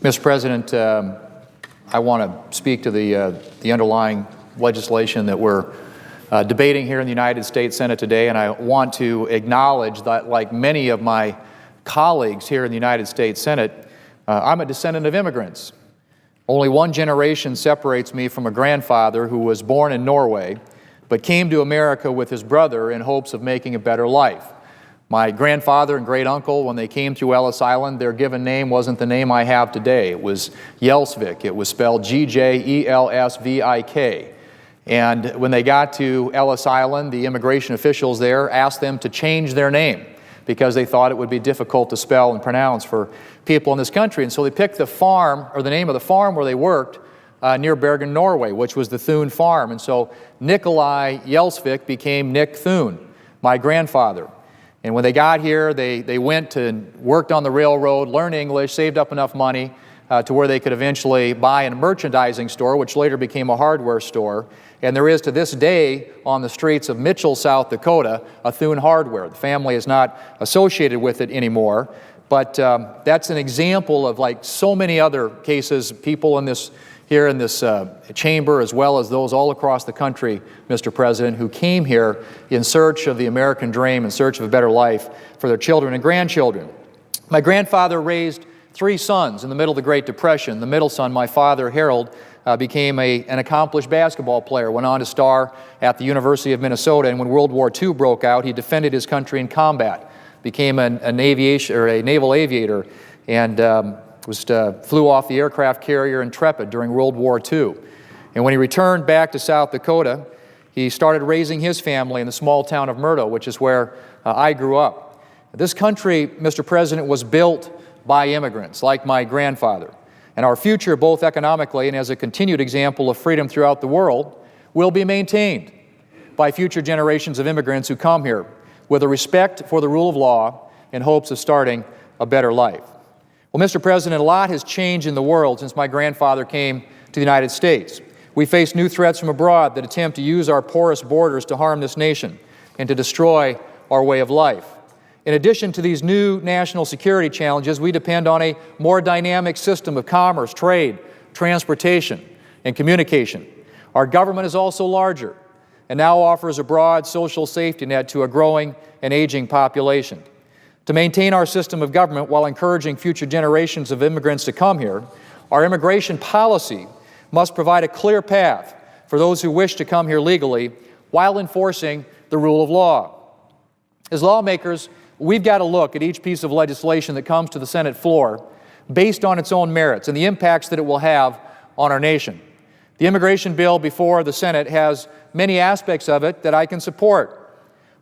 Mr. President, I want to speak to the underlying legislation that we're debating here in the United States Senate today, and I want to acknowledge that, like many of my colleagues here in the United States Senate, I'm a descendant of immigrants. Only one generation separates me from a grandfather who was born in Norway, but came to America with his brother in hopes of making a better life. My grandfather and great-uncle, when they came to Ellis Island, their given name wasn't the name I have today. It was Gjelsvik. It was spelled G-J-E-L-S-V-I-K. And when they got to Ellis Island, the immigration officials there asked them to change their name because they thought it would be difficult to spell and pronounce for people in this country. And so they picked the farm, or the name of the farm where they worked, near Bergen, Norway, which was the Thune Farm. And so Nikolai Gjelsvik became Nick Thune, my grandfather. And when they got here, they went and worked on the railroad, learned English, saved up enough money to where they could eventually buy a merchandising store, which later became a hardware store. And there is to this day on the streets of Mitchell, South Dakota, a Thune Hardware. The family is not associated with it anymore, but that's an example of, like so many other cases, people here in this chamber, as well as those all across the country, Mr. President, who came here in search of the American dream, in search of a better life for their children and grandchildren. My grandfather raised 3 sons in the middle of the Great Depression. The middle son, my father, Harold, became an accomplished basketball player, went on to star at the University of Minnesota, and when World War II broke out, he defended his country in combat, became a naval aviator, and flew off the aircraft carrier Intrepid during World War II. And when he returned back to South Dakota, he started raising his family in the small town of Murdo, which is where I grew up. This country, Mr. President, was built by immigrants, like my grandfather. And our future, both economically and as a continued example of freedom throughout the world, will be maintained by future generations of immigrants who come here with a respect for the rule of law in hopes of starting a better life. Well, Mr. President, a lot has changed in the world since my grandfather came to the United States. We face new threats from abroad that attempt to use our porous borders to harm this nation and to destroy our way of life. In addition to these new national security challenges, we depend on a more dynamic system of commerce, trade, transportation, and communication. Our government is also larger and now offers a broad social safety net to a growing and aging population. To maintain our system of government while encouraging future generations of immigrants to come here, our immigration policy must provide a clear path for those who wish to come here legally while enforcing the rule of law. As lawmakers, we've got to look at each piece of legislation that comes to the Senate floor based on its own merits and the impacts that it will have on our nation. The immigration bill before the Senate has many aspects of it that I can support.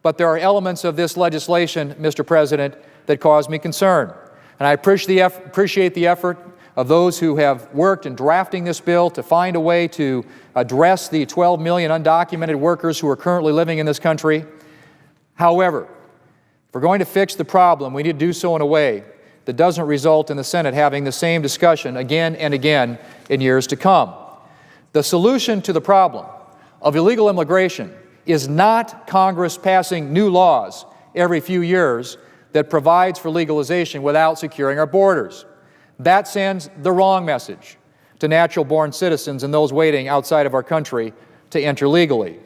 But there are elements of this legislation, Mr. President, that cause me concern. And I appreciate the effort of those who have worked in drafting this bill to find a way to address the 12 million undocumented workers who are currently living in this country. However, if we're going to fix the problem, we need to do so in a way that doesn't result in the Senate having the same discussion again and again in years to come. The solution to the problem of illegal immigration is not Congress passing new laws every few years that provides for legalization without securing our borders. That sends the wrong message to natural-born citizens and those waiting outside of our country to enter legally.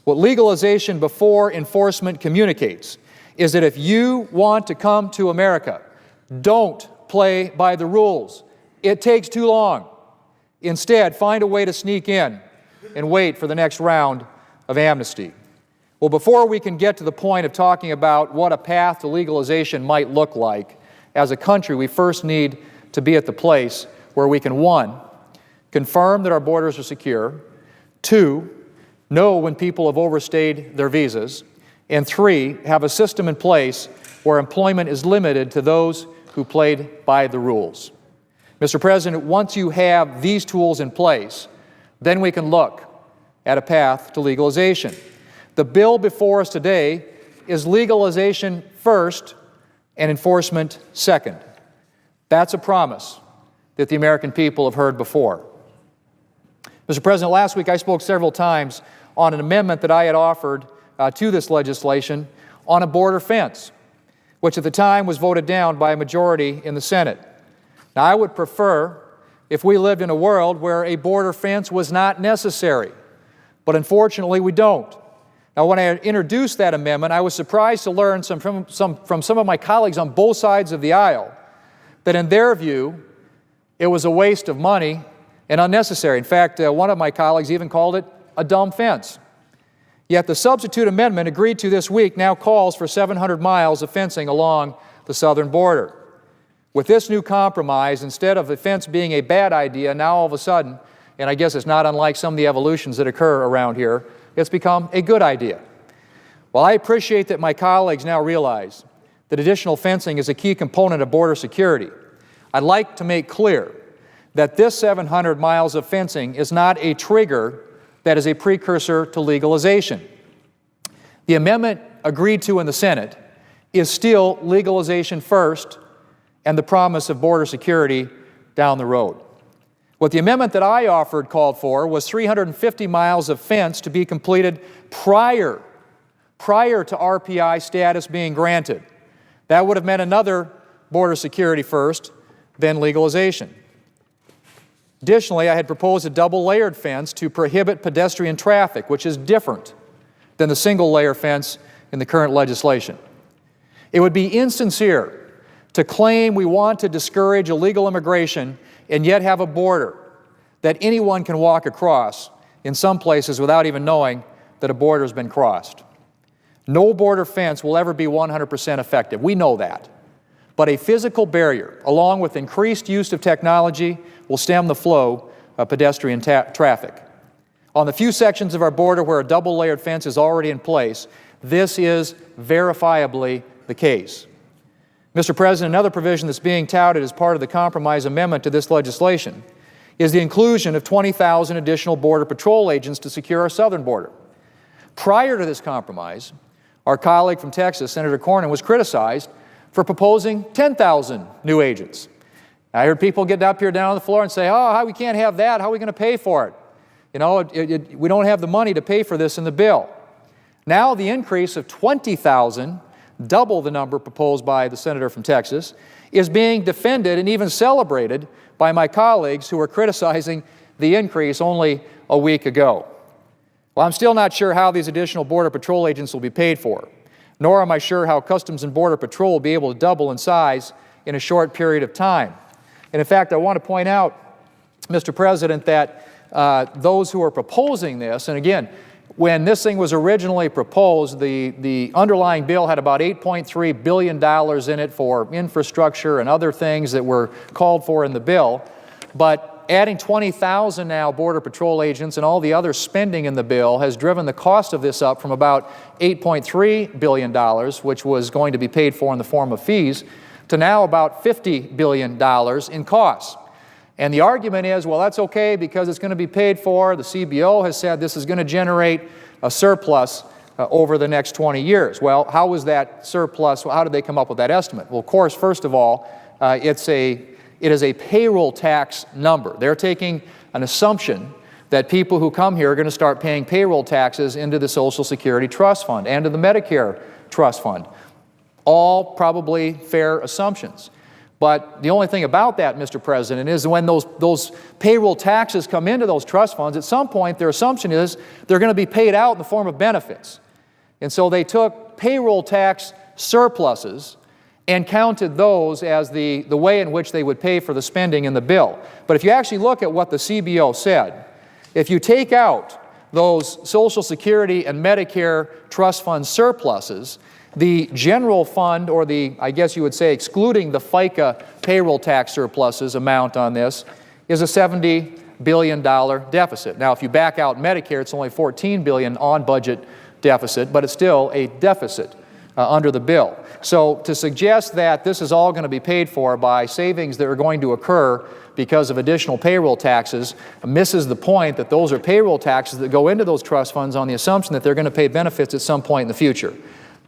What legalization before enforcement communicates is that if you want to come to America, don't play by the rules. It takes too long. Instead, find a way to sneak in and wait for the next round of amnesty. Well, before we can get to the point of talking about what a path to legalization might look like, as a country, we first need to be at the place where we can, 1, confirm that our borders are secure, 2, know when people have overstayed their visas, and 3, have a system in place where employment is limited to those who played by the rules. Mr. President, once you have these tools in place, then we can look at a path to legalization. The bill before us today is legalization first and enforcement second. That's a promise that the American people have heard before. Mr. President, last week I spoke several times on an amendment that I had offered to this legislation on a border fence, which at the time was voted down by a majority in the Senate. Now, I would prefer if we lived in a world where a border fence was not necessary. But unfortunately, we don't. Now, when I introduced that amendment, I was surprised to learn from some of my colleagues on both sides of the aisle that in their view, it was a waste of money and unnecessary. In fact, one of my colleagues even called it a dumb fence. Yet the substitute amendment agreed to this week now calls for 700 miles of fencing along the southern border. With this new compromise, instead of the fence being a bad idea, now all of a sudden, and I guess it's not unlike some of the evolutions that occur around here, it's become a good idea. Well, I appreciate that my colleagues now realize that additional fencing is a key component of border security. I'd like to make clear that this 700 miles of fencing is not a trigger that is a precursor to legalization. The amendment agreed to in the Senate is still legalization first and the promise of border security down the road. What the amendment that I offered called for was 350 miles of fence to be completed prior to RPI status being granted. That would have meant another border security first, then legalization. Additionally, I had proposed a double-layered fence to prohibit pedestrian traffic, which is different than the single-layer fence in the current legislation. It would be insincere to claim we want to discourage illegal immigration and yet have a border that anyone can walk across in some places without even knowing that a border has been crossed. No border fence will ever be 100% effective. We know that. But a physical barrier, along with increased use of technology, will stem the flow of pedestrian traffic. On the few sections of our border where a double-layered fence is already in place, this is verifiably the case. Mr. President, another provision that's being touted as part of the compromise amendment to this legislation is the inclusion of 20,000 additional Border Patrol agents to secure our southern border. Prior to this compromise, our colleague from Texas, Senator Cornyn, was criticized for proposing 10,000 new agents. I heard people get up here down on the floor and say, oh, we can't have that. How are we going to pay for it? You know, we don't have the money to pay for this in the bill. Now the increase of 20,000, double the number proposed by the senator from Texas, is being defended and even celebrated by my colleagues who were criticizing the increase only a week ago. Well, I'm still not sure how these additional Border Patrol agents will be paid for, nor am I sure how Customs and Border Patrol will be able to double in size in a short period of time. And in fact, I want to point out, Mr. President, that those who are proposing this, and again, when this thing was originally proposed, the underlying bill had about $8.3 billion in it for infrastructure and other things that were called for in the bill. But adding 20,000 now Border Patrol agents and all the other spending in the bill has driven the cost of this up from about $8.3 billion, which was going to be paid for in the form of fees, to now about $50 billion in costs. And the argument is, well, that's okay because it's going to be paid for. The CBO has said this is going to generate a surplus over the next 20 years. Well, how was that surplus? How did they come up with that estimate? Well, of course, first of all, it is a payroll tax number. They're taking an assumption that people who come here are going to start paying payroll taxes into the Social Security Trust Fund and to the Medicare Trust Fund. All probably fair assumptions. But the only thing about that, Mr. President, is when those payroll taxes come into those trust funds, at some point their assumption is they're going to be paid out in the form of benefits. And so they took payroll tax surpluses and counted those as the way in which they would pay for the spending in the bill. But if you actually look at what the CBO said, if you take out those Social Security and Medicare trust fund surpluses, the general fund, or I guess you would say excluding the FICA payroll tax surpluses amount on this, is a $70 billion deficit. Now, if you back out Medicare, it's only $14 billion on budget deficit, but it's still a deficit under the bill. So to suggest that this is all going to be paid for by savings that are going to occur because of additional payroll taxes misses the point that those are payroll taxes that go into those trust funds on the assumption that they're going to pay benefits at some point in the future.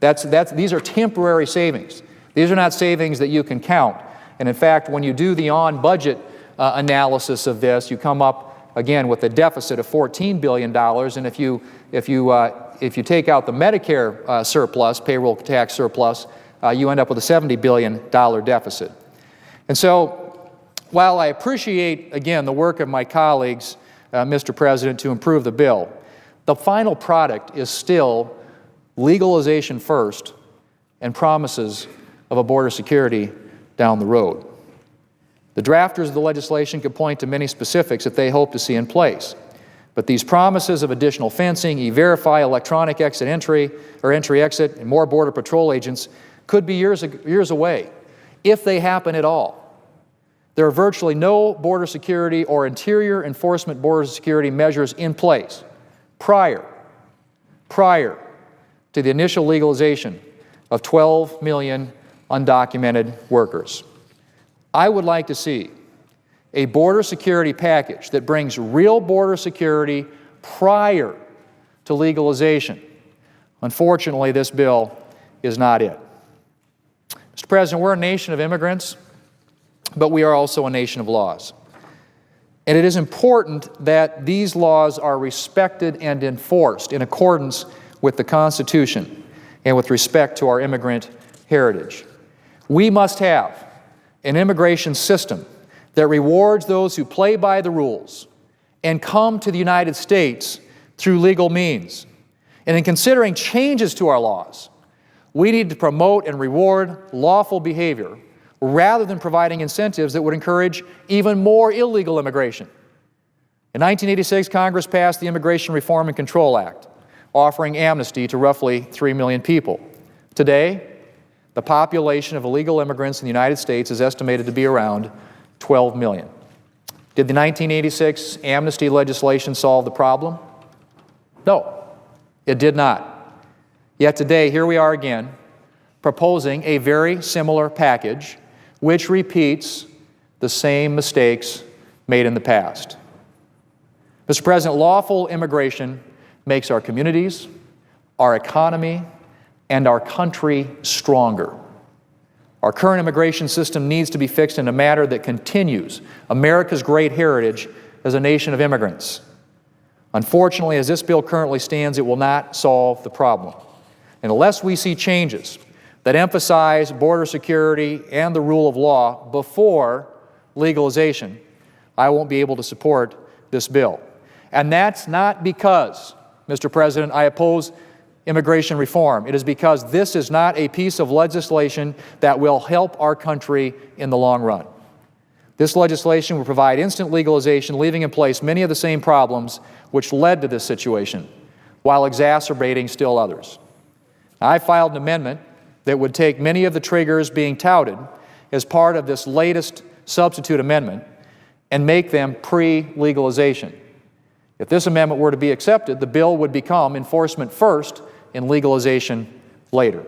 These are temporary savings. These are not savings that you can count. And in fact, when you do the on-budget analysis of this, you come up again with a deficit of $14 billion. And if you take out the Medicare surplus, payroll tax surplus, you end up with a $70 billion deficit. And so while I appreciate, again, the work of my colleagues, Mr. President, to improve the bill, the final product is still legalization first and promises of a border security down the road. The drafters of the legislation could point to many specifics that they hope to see in place. But these promises of additional fencing, E-Verify, electronic entry-exit, and more Border Patrol agents could be years away, if they happen at all. There are virtually no border security or interior enforcement border security measures in place prior to the initial legalization of 12 million undocumented workers. I would like to see a border security package that brings real border security prior to legalization. Unfortunately, this bill is not it. Mr. President, we're a nation of immigrants, but we are also a nation of laws. And it is important that these laws are respected and enforced in accordance with the Constitution and with respect to our immigrant heritage. We must have an immigration system that rewards those who play by the rules and come to the United States through legal means. And in considering changes to our laws, we need to promote and reward lawful behavior rather than providing incentives that would encourage even more illegal immigration. In 1986, Congress passed the Immigration Reform and Control Act, offering amnesty to roughly 3 million people. Today, the population of illegal immigrants in the United States is estimated to be around 12 million. Did the 1986 amnesty legislation solve the problem? No, it did not. Yet today, here we are again, proposing a very similar package which repeats the same mistakes made in the past. Mr. President, lawful immigration makes our communities, our economy, and our country stronger. Our current immigration system needs to be fixed in a manner that continues America's great heritage as a nation of immigrants. Unfortunately, as this bill currently stands, it will not solve the problem. And unless we see changes that emphasize border security and the rule of law before legalization, I won't be able to support this bill. And that's not because, Mr. President, I oppose immigration reform. It is because this is not a piece of legislation that will help our country in the long run. This legislation will provide instant legalization, leaving in place many of the same problems which led to this situation, while exacerbating still others. I filed an amendment that would take many of the triggers being touted as part of this latest substitute amendment and make them pre-legalization. If this amendment were to be accepted, the bill would become enforcement first and legalization later.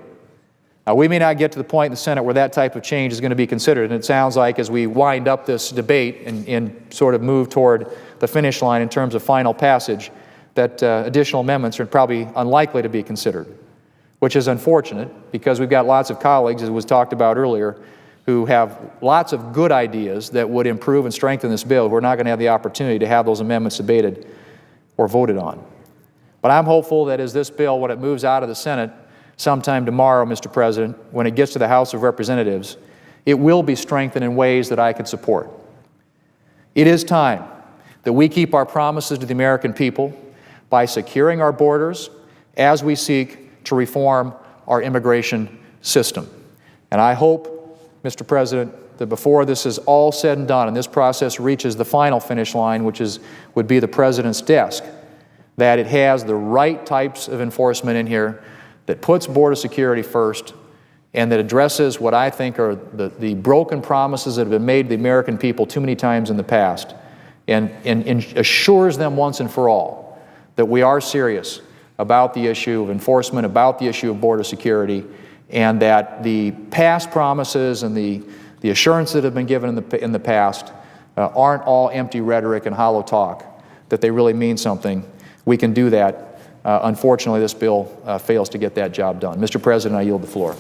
Now, we may not get to the point in the Senate where that type of change is going to be considered, and it sounds like as we wind up this debate and sort of move toward the finish line in terms of final passage, that additional amendments are probably unlikely to be considered, which is unfortunate because we've got lots of colleagues, as was talked about earlier, who have lots of good ideas that would improve and strengthen this bill. We're not going to have the opportunity to have those amendments debated or voted on. But I'm hopeful that as this bill, when it moves out of the Senate sometime tomorrow, Mr. President, when it gets to the House of Representatives, it will be strengthened in ways that I could support. It is time that we keep our promises to the American people by securing our borders as we seek to reform our immigration system. And I hope, Mr. President, that before this is all said and done and this process reaches the final finish line, which would be the President's desk, that it has the right types of enforcement in here that puts border security first and that addresses what I think are the broken promises that have been made to the American people too many times in the past and assures them once and for all that we are serious about the issue of enforcement, about the issue of border security, and that the past promises and the assurances that have been given in the past aren't all empty rhetoric and hollow talk, that they really mean something. We can do that. Unfortunately, this bill fails to get that job done. Mr. President, I yield the floor.